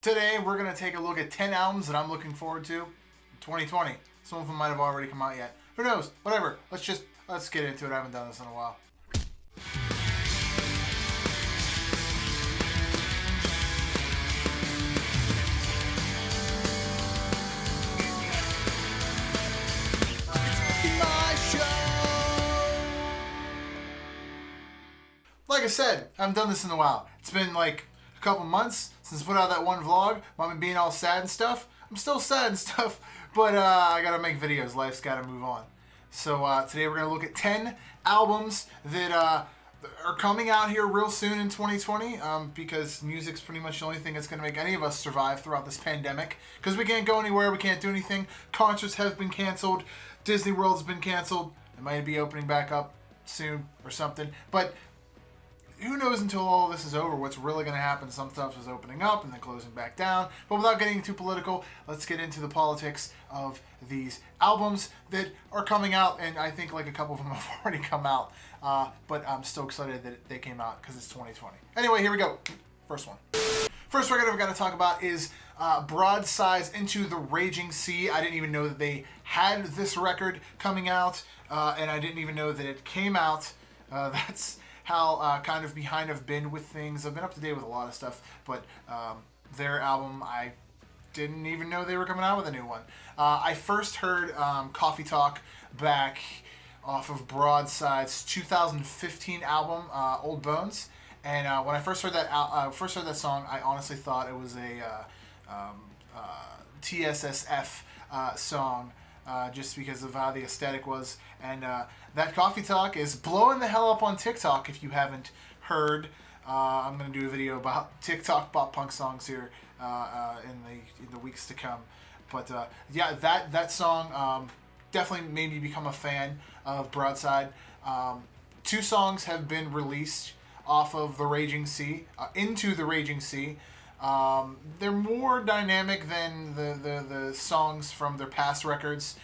Today, we're going to take a look at 10 albums that I'm looking forward to in 2020. Some of them might have already come out yet. Who knows? Whatever. Let's get into it. I haven't done this in a while. Like I said, I haven't done this in a while. It's been like a couple months since I put out that one vlog about me being all sad and stuff. I'm still sad and stuff, but I gotta make videos. Life's gotta move on. So today we're gonna look at 10 albums that are coming out here real soon in 2020 because music's pretty much the only thing that's gonna make any of us survive throughout this pandemic, because we can't go anywhere, we can't do anything. Concerts have been canceled, Disney World's been canceled. It might be opening back up soon or something, but who knows until all this is over what's really going to happen. Some stuff is opening up and then closing back down. But without getting too political, let's get into the politics of these albums that are coming out. And I think like a couple of them have already come out. But I'm still excited that they came out because it's 2020. Anyway, here we go. First one. First record I've got to talk about is Broadside's Into the Raging Sea. I didn't even know that they had this record coming out. And I didn't even know that it came out. That's how kind of behind I've been with things. I've been up to date with a lot of stuff, but their album, I didn't even know they were coming out with a new one. I first heard Coffee Talk back off of Broadside's 2015 album, Old Bones, and when I first heard that song, I honestly thought it was a TSSF song. Just because of how the aesthetic was. And that Coffee Talk is blowing the hell up on TikTok if you haven't heard. I'm going to do a video about TikTok pop punk songs here in the weeks to come. But yeah, that song definitely made me become a fan of Broadside. 2 songs have been released off of The Raging Sea, Into the Raging Sea. They're more dynamic than the songs from their past records.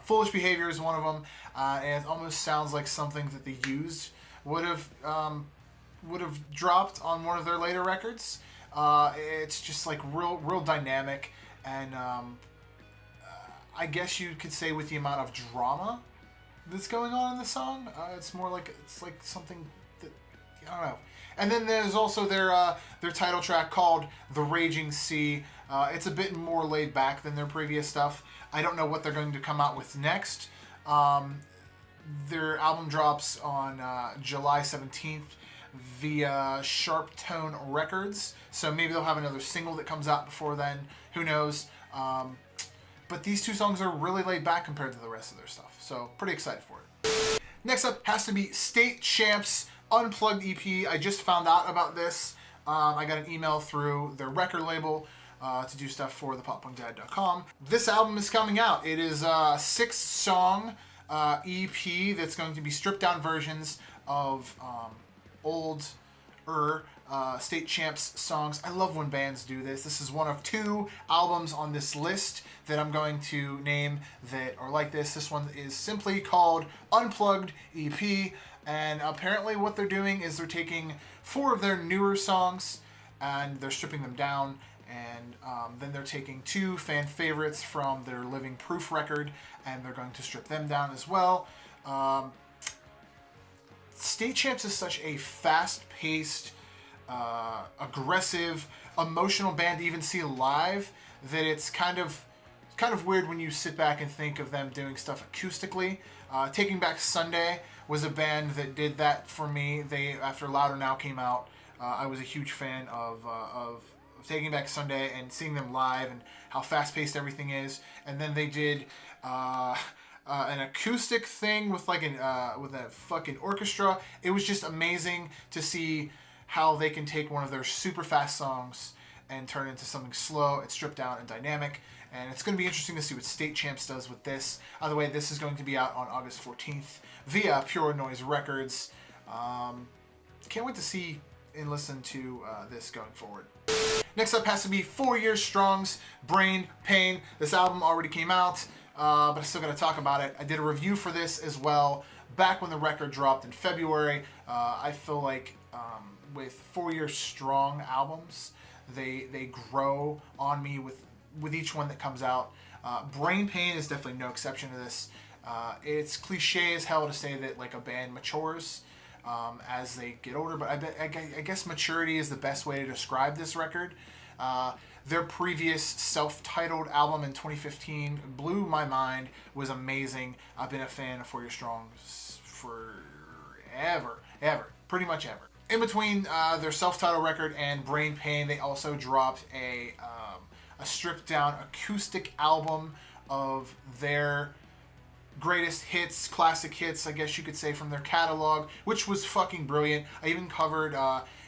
Foolish Behavior is one of them, and it almost sounds like something that The Used would have dropped on one of their later records. It's just like real dynamic, and I guess you could say with the amount of drama that's going on in the song, it's like something that, I don't know. And then there's also their title track called The Raging Sea. It's a bit more laid back than their previous stuff. I don't know what they're going to come out with next. Their album drops on July 17th via Sharp Tone Records. So maybe they'll have another single that comes out before then. Who knows? But these 2 songs are really laid back compared to the rest of their stuff. So pretty excited for it. Next up has to be State Champs Unplugged EP. I just found out about this. I got an email through their record label to do stuff for thepoppunkdad.com. This album is coming out. It is a 6-song EP that's going to be stripped down versions of old State Champs songs. I love when bands do this. This is one of 2 albums on this list that I'm going to name that are like this. This one is simply called Unplugged EP. And apparently what they're doing is they're taking 4 of their newer songs and they're stripping them down, and then they're taking 2 fan favorites from their Living Proof record and they're going to strip them down as well. State Champs is such a fast-paced, aggressive, emotional band to even see live that it's kind of weird when you sit back and think of them doing stuff acoustically. Taking Back Sunday was a band that did that for me. After Louder Now came out, I was a huge fan of Taking Back Sunday and seeing them live and how fast-paced everything is. And then they did an acoustic thing with with a fucking orchestra. It was just amazing to see how they can take one of their super fast songs and turn it into something slow and stripped down and dynamic. And it's going to be interesting to see what State Champs does with this. By the way, this is going to be out on August 14th via Pure Noise Records. Can't wait to see and listen to this going forward. Next up has to be 4 Year Strong's Brain Pain. This album already came out, but I'm still going to talk about it. I did a review for this as well back when the record dropped in February. I feel like with 4 Year Strong albums, They grow on me with each one that comes out. Brain Pain is definitely no exception to this. It's cliche as hell to say that like a band matures as they get older, but I guess maturity is the best way to describe this record. Their previous self-titled album in 2015 blew my mind, was amazing. I've been a fan of For Your Strong forever, pretty much ever. In between their self-titled record and Brain Pain, they also dropped a stripped-down acoustic album of their greatest hits, classic hits, I guess you could say, from their catalog, which was fucking brilliant. I even covered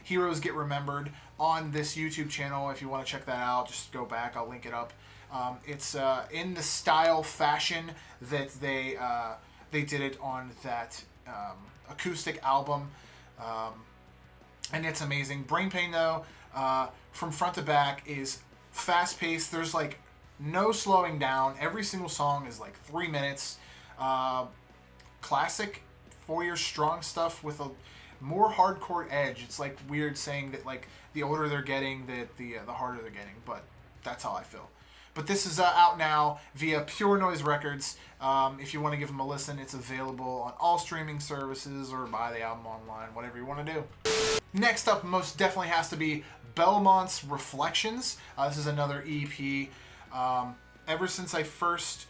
Heroes Get Remembered on this YouTube channel. If you want to check that out, just go back. I'll link it up. It's in the style fashion that they did it on that acoustic album, and it's amazing. Brain Pain, though, from front to back, is fast-paced. There's like no slowing down. Every single song is like 3 minutes. Classic 4 Year Strong stuff with a more hardcore edge. It's like weird saying that like the older they're getting, that the harder they're getting, but that's how I feel. But this is out now via Pure Noise Records. If you want to give them a listen, it's available on all streaming services or buy the album online, whatever you want to do. Next up, most definitely has to be Belmont's Reflections. This is another EP. Ever since I first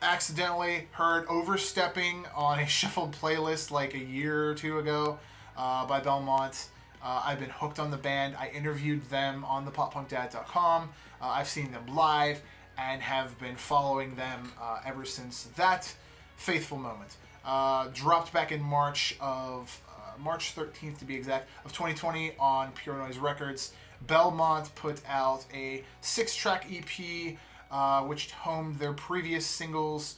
accidentally heard Overstepping on a shuffled playlist like a year or two ago by Belmont, I've been hooked on the band. I interviewed them on thepoppunkdad.com. I've seen them live and have been following them ever since that faithful moment. Dropped back in March 13th to be exact, of 2020 on Pure Noise Records. Belmont put out a 6-track EP which homed their previous singles,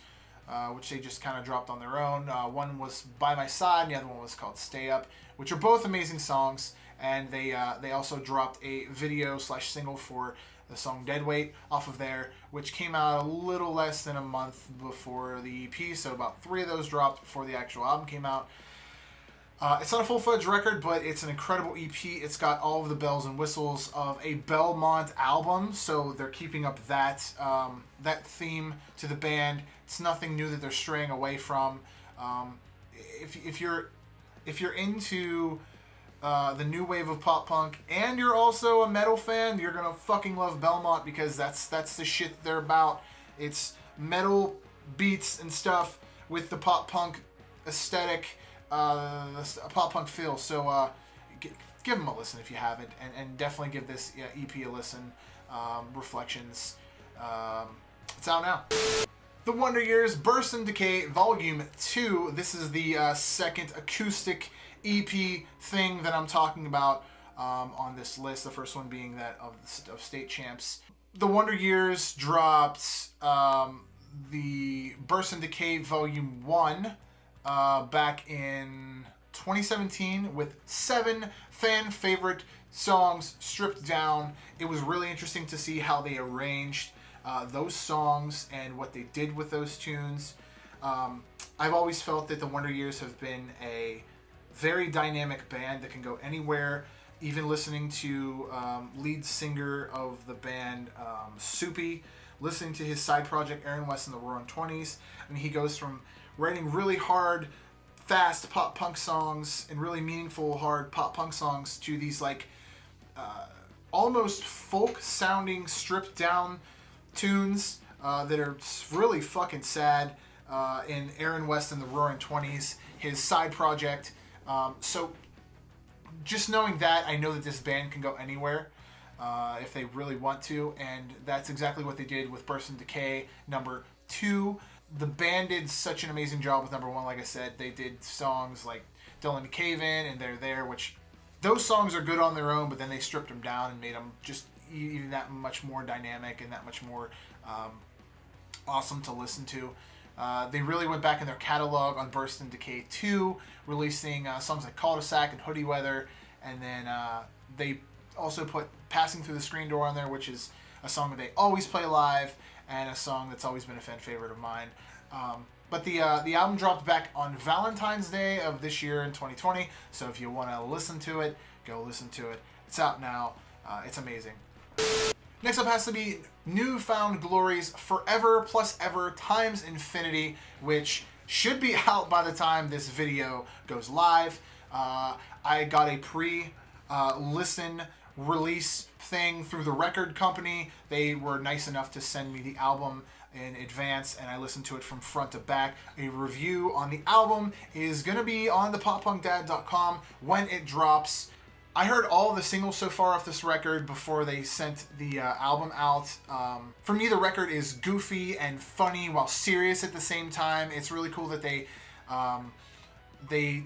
which they just kind of dropped on their own. One was By My Side, and the other one was called Stay Up, which are both amazing songs. And they also dropped a video/single for the song Deadweight off of there, which came out a little less than a month before the EP, so about 3 of those dropped before the actual album came out. It's not a full-fledged record, but it's an incredible EP. It's got all of the bells and whistles of a Belmont album, so they're keeping up that theme to the band. It's nothing new that they're straying away from. If you're into the new wave of pop punk and you're also a metal fan, you're gonna fucking love Belmont, because that's the shit they're about. It's metal beats and stuff with the pop punk aesthetic. A pop punk feel. So give them a listen if you haven't, and definitely give this EP a listen. Reflections. It's out now. The Wonder Years Burst and Decay Volume 2. This is the second acoustic EP thing that I'm talking about on this list. The first one being that of State Champs. The Wonder Years dropped the Burst and Decay Volume 1 back in 2017 with 7 fan favorite songs stripped down. It was really interesting to see how they arranged those songs and what they did with those tunes. I've always felt that the Wonder Years have been a very dynamic band that can go anywhere. Even listening to lead singer of the band, Soupy, listening to his side project Aaron West in the Roaring Twenties. I mean, he goes from writing really hard, fast pop punk songs and really meaningful, hard pop punk songs to these like almost folk sounding, stripped down tunes that are really fucking sad in Aaron West and the Roaring Twenties, his side project. So just knowing that, I know that this band can go anywhere if they really want to, and that's exactly what they did with Burst and Decay number 2. The band did such an amazing job with number 1. Like I said, they did songs like Dylan to Cave In and They're There, which those songs are good on their own, but then they stripped them down and made them just even that much more dynamic and that much more awesome to listen to. They really went back in their catalog on Burst and Decay 2, releasing songs like Cul-de-sac and Hoodie Weather, and then they also put Passing Through the Screen Door on there, which is a song that they always play live, and a song that's always been a fan favorite of mine. But the album dropped back on Valentine's Day of this year in 2020, so if you want to listen to it, go listen to it. It's out now. It's amazing. Next up has to be New Found Glory's Forever Plus Ever Times Infinity, which should be out by the time this video goes live. I got a pre-listen release thing through the record company. They were nice enough to send me the album in advance, and I listened to it from front to back. A review on the album is going to be on the poppunkdad.com when it drops. I heard all the singles so far off this record before they sent the album out. For me, the record is goofy and funny while serious at the same time. It's really cool that they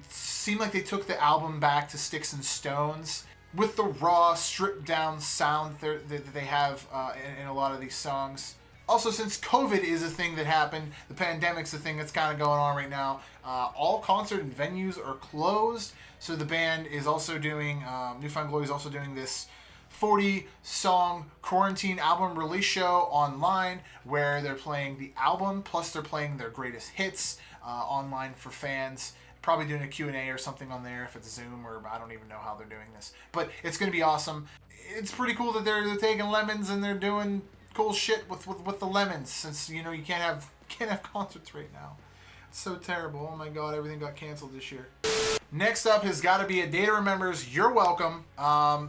seem like they took the album back to Sticks and Stones with the raw, stripped down sound that they have in a lot of these songs. Also, since COVID is a thing that happened, the pandemic's a thing that's kind of going on right now, all concert and venues are closed. So the band is also doing, New Found Glory is also doing this 40-song quarantine album release show online where they're playing the album, plus they're playing their greatest hits online for fans. Probably doing a Q&A or something on there if it's Zoom, or I don't even know how they're doing this. But it's going to be awesome. It's pretty cool that they're taking lemons and they're doing cool shit with the lemons, since you can't have concerts right now. It's so terrible. Oh my god, everything got canceled this year. Next up has got to be A Day to Remember's You're Welcome.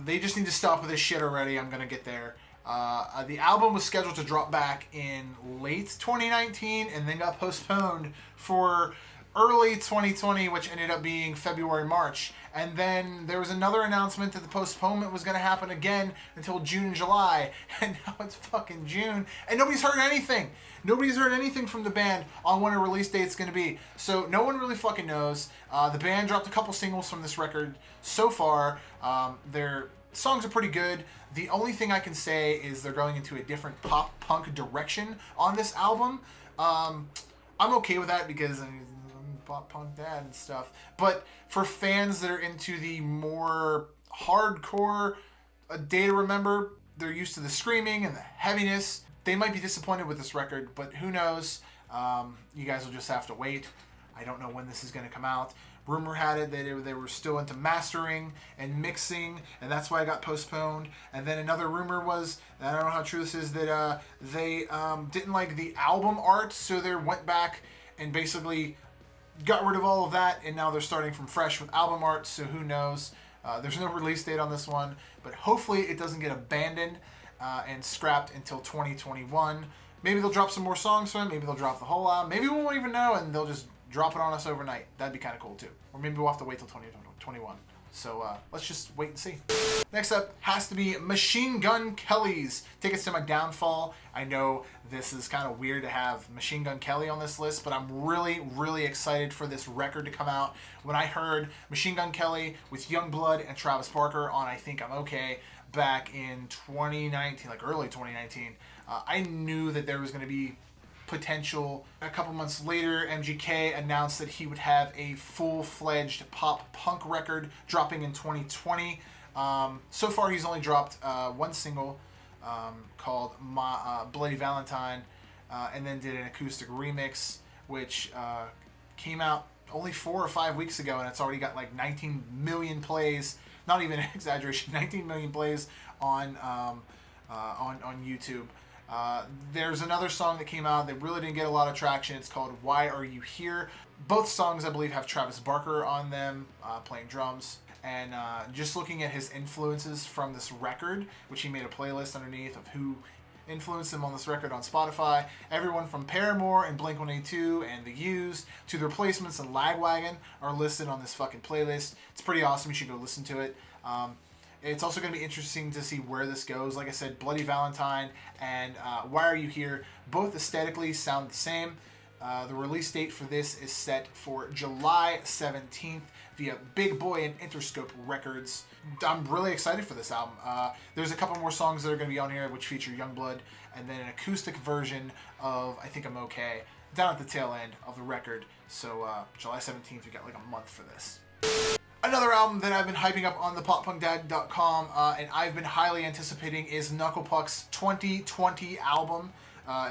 They just need to stop with this shit already. I'm gonna get there. The album was scheduled to drop back in late 2019 and then got postponed for early 2020, which ended up being February, March. And then there was another announcement that the postponement was going to happen again until June and July. And now it's fucking June. And nobody's heard anything. Nobody's heard anything from the band on when a release date's going to be. So no one really fucking knows. The band dropped a couple singles from this record so far. Their songs are pretty good. The only thing I can say is they're going into a different pop-punk direction on this album. I'm okay with that because I'm pop-punk dad and stuff. But for fans that are into the more hardcore A Day to Remember, they're used to the screaming and the heaviness. They might be disappointed with this record, but who knows? You guys will just have to wait. I don't know when this is going to come out. Rumor had it that they were still into mastering and mixing, and that's why it got postponed. And then another rumor was, and I don't know how true this is, that they didn't like the album art, so they went back and basically got rid of all of that, and now they're starting from fresh with album art, so who knows? There's no release date on this one, but hopefully it doesn't get abandoned and scrapped until 2021. Maybe they'll drop some more songs from it, maybe they'll drop the whole album, maybe we won't even know and they'll just drop it on us overnight. That'd be kind of cool too. Or maybe we'll have to wait till 2021. So let's just wait and see. Next up has to be Machine Gun Kelly's Tickets to My Downfall. I know this is kind of weird to have Machine Gun Kelly on this list, but I'm really, really excited for this record to come out. When I heard Machine Gun Kelly with Youngblood and Travis Barker on I Think I'm Okay back in 2019, like early 2019, I knew that there was going to be potential. A couple months later, MGK announced that he would have a full-fledged pop-punk record dropping in 2020. So far, he's only dropped one single called Bloody Valentine, and then did an acoustic remix, which came out only 4 or 5 weeks ago, and it's already got like 19 million plays. Not even an exaggeration, 19 million plays on YouTube. There's another song that came out that really didn't get a lot of traction. It's called Why Are You Here? Both songs, I believe, have Travis Barker on them playing drums. And just looking at his influences from this record, which he made a playlist underneath of who influenced him on this record on Spotify. Everyone from Paramore and Blink-182 and The Used to The Replacements and Lagwagon are listed on this fucking playlist. It's pretty awesome. You should go listen to it. It's also going to be interesting to see where this goes. Like I said, Bloody Valentine and Why Are You Here both aesthetically sound the same. The release date for this is set for July 17th via Big Boy and Interscope Records. I'm really excited for this album. There's a couple more songs that are going to be on here which feature Youngblood, and then an acoustic version of I Think I'm Okay down at the tail end of the record. So July 17th, we got like a month for this. Another album that I've been hyping up on the poppunkdad.com and I've been highly anticipating is Knuckle Puck's 2020 album.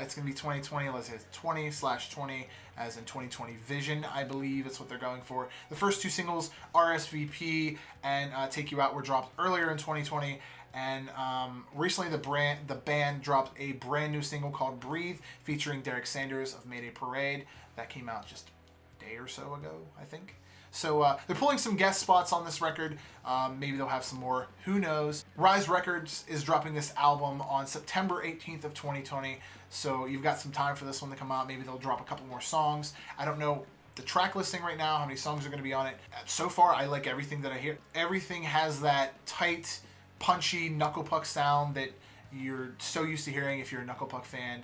It's going to be 2020, let's say it's 20/20, as in 2020 Vision, I believe it's what they're going for. The first two singles, RSVP and Take You Out, were dropped earlier in 2020, And recently the band dropped a brand new single called Breathe, featuring Derek Sanders of Mayday Parade. That came out just a day or so ago, I think. So they're pulling some guest spots on this record. Maybe they'll have some more. Who knows? Rise Records is dropping this album on September 18th of 2020. So you've got some time for this one to come out. Maybe they'll drop a couple more songs. I don't know the track listing right now, how many songs are going to be on it. So far, I like everything that I hear. Everything has that tight, punchy Knuckle Puck sound that you're so used to hearing if you're a Knuckle Puck fan.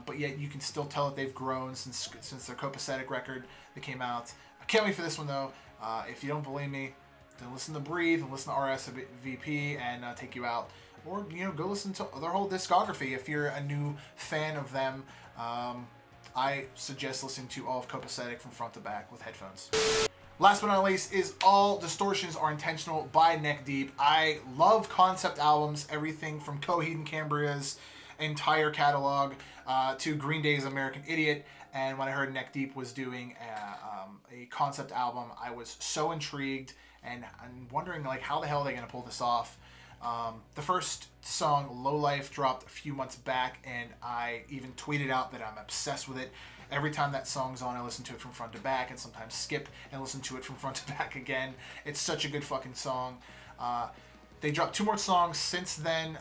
But yet you can still tell that they've grown since their Copacetic record that came out. I can't wait for this one though. If you don't believe me, then listen to Breathe and listen to RSVP and take you out. Or, go listen to their whole discography if you're a new fan of them. I suggest listening to all of Copacetic from front to back with headphones. Last but not least is All Distortions Are Intentional by Neck Deep. I love concept albums, everything from Coheed and Cambria's entire catalog to Green Day's American Idiot. And when I heard Neck Deep was doing a concept album, I was so intrigued and I'm wondering how the hell are they going to pull this off. The first song, Low Life, dropped a few months back, and I even tweeted out that I'm obsessed with it. Every time that song's on, I listen to it from front to back, and sometimes skip and listen to it from front to back again. It's such a good fucking song. They dropped 2 more songs since then,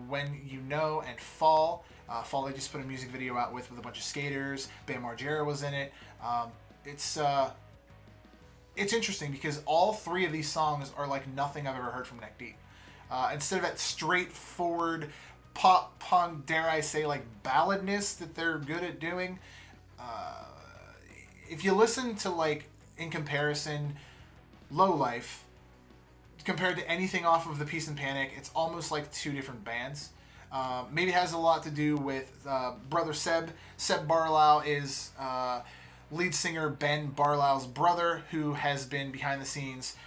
When You Know and Fall. Fall they just put a music video out with a bunch of skaters. Bam Margera was in it. It's interesting because all 3 of these songs are like nothing I've ever heard from Neck Deep. Instead of that straightforward pop punk, dare I say, balladness that they're good at doing, if you listen to in comparison, Low Life compared to anything off of the Peace and Panic, it's almost like 2 different bands. Maybe it has a lot to do with brother Seb. Seb Barlow is lead singer Ben Barlow's brother, who has been behind the scenes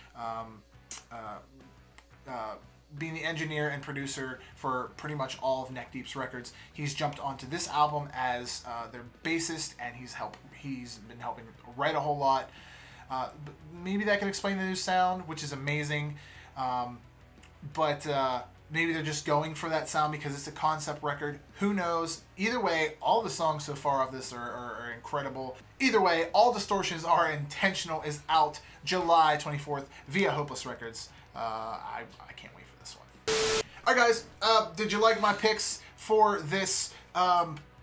being the engineer and producer for pretty much all of Neck Deep's records. He's jumped onto this album as their bassist, and he's been helping write a whole lot. Maybe that can explain the new sound, which is amazing. But maybe they're just going for that sound because it's a concept record. Who knows? Either way, all the songs so far of this are incredible. Either way, All Distortions Are Intentional is out July 24th via Hopeless Records. I can't wait for this one. Alright guys, did you like my picks for this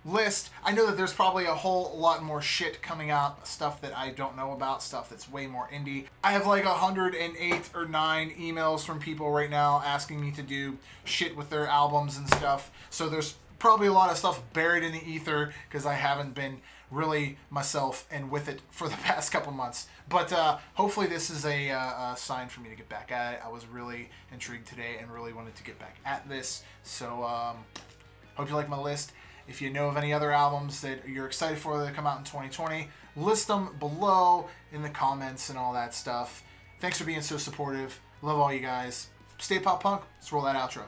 list? I know that there's probably a whole lot more shit coming out, stuff that I don't know about, stuff that's way more indie. I have 108 or 9 emails from people right now asking me to do shit with their albums and stuff, so there's probably a lot of stuff buried in the ether because I haven't been really myself and with it for the past couple months. But hopefully this is a sign for me to get back at it. I was really intrigued today and really wanted to get back at this. So hope you like my list. If you know of any other albums that you're excited for that come out in 2020, list them below in the comments and all that stuff. Thanks for being so supportive. Love all you guys. Stay pop punk. Let's roll that outro.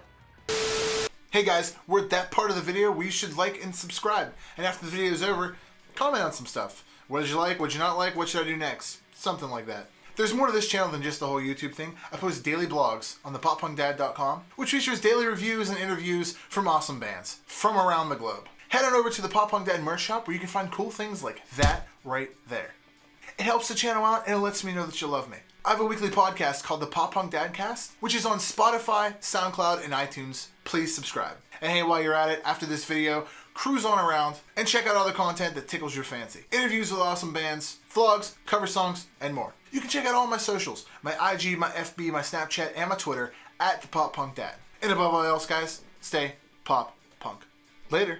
Hey guys, we're at that part of the video where you should like and subscribe. And after the video is over, comment on some stuff. What did you like? What did you not like? What should I do next? Something like that. There's more to this channel than just the whole YouTube thing. I post daily blogs on thepoppunkdad.com, which features daily reviews and interviews from awesome bands from around the globe. Head on over to the Pop Punk Dad merch shop where you can find cool things like that right there. It helps the channel out and it lets me know that you love me. I have a weekly podcast called the Pop Punk Dadcast, which is on Spotify, SoundCloud, and iTunes. Please subscribe. And hey, while you're at it, after this video, cruise on around and check out other content that tickles your fancy. Interviews with awesome bands, vlogs, cover songs, and more. You can check out all my socials, my IG, my FB, my Snapchat, and my Twitter at the Pop Punk Dad. And above all else, guys, stay pop punk. Later.